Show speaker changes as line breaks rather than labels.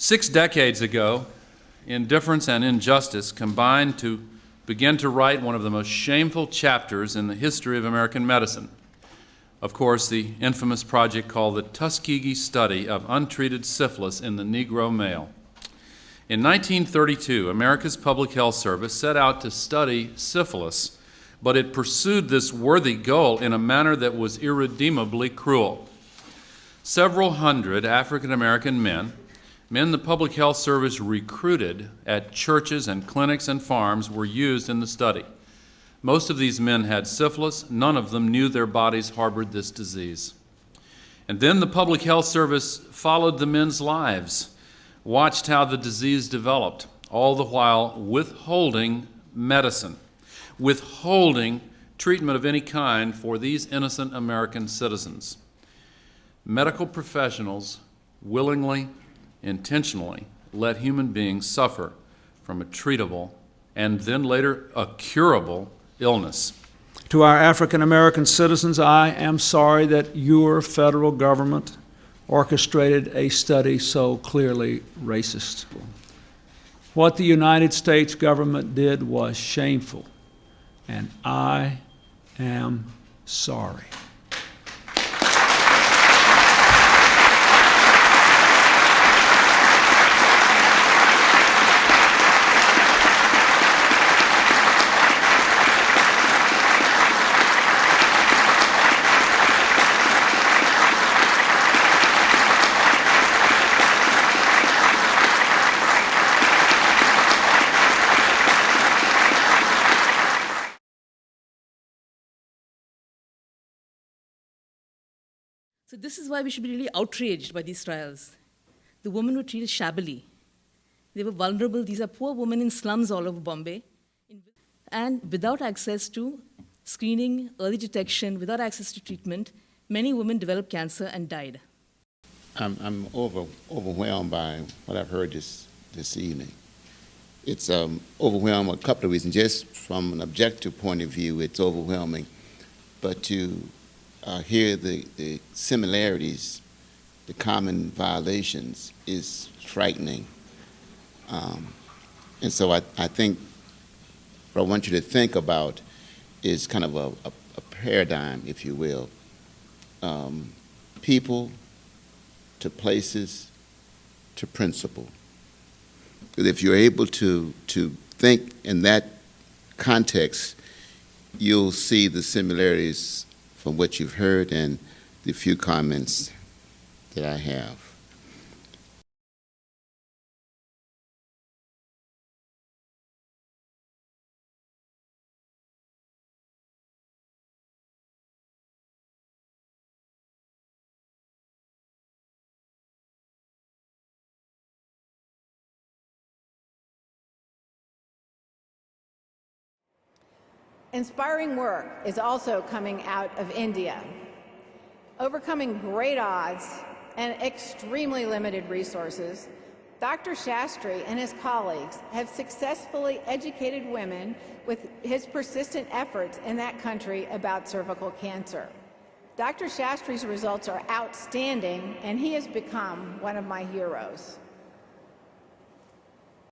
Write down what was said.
6 decades ago, indifference and injustice combined to begin to write one of the most shameful chapters in the history of American medicine. Of course, the infamous project called the Tuskegee Study of Untreated Syphilis in the Negro Male. In 1932, America's Public Health Service set out to study syphilis, but it pursued this worthy goal in a manner that was irredeemably cruel. Several hundred African American men the Public Health Service recruited at churches and clinics and farms were used in the study. Most of these men had syphilis. None of them knew their bodies harbored this disease. And then the Public Health Service followed the men's lives, watched how the disease developed, all the while withholding medicine, withholding treatment of any kind for these innocent American citizens. Medical professionals willingly, intentionally let human beings suffer from a treatable and then later a curable illness.
To our African American citizens, I am sorry that your federal government orchestrated a study so clearly racist. What the United States government did was shameful, and I am sorry.
So this is why we should be really outraged by these trials. The women were treated shabbily. They were vulnerable. These are poor women in slums all over Bombay. And without access to screening, early detection, without access to treatment, many women developed cancer and died.
I'm overwhelmed by what I've heard this evening. It's overwhelming for a couple of reasons. Just from an objective point of view, it's overwhelming. But to hear the similarities, the common violations, is frightening. And so I think what I want you to think about is kind of a paradigm, if you will. People to places to principle. Because if you're able to think in that context, you'll see the similarities from what you've heard and the few comments that I have.
Inspiring work is also coming out of India. Overcoming great odds and extremely limited resources, Dr. Shastri and his colleagues have successfully educated women with his persistent efforts in that country about cervical cancer. Dr. Shastri's results are outstanding, and he has become one of my heroes.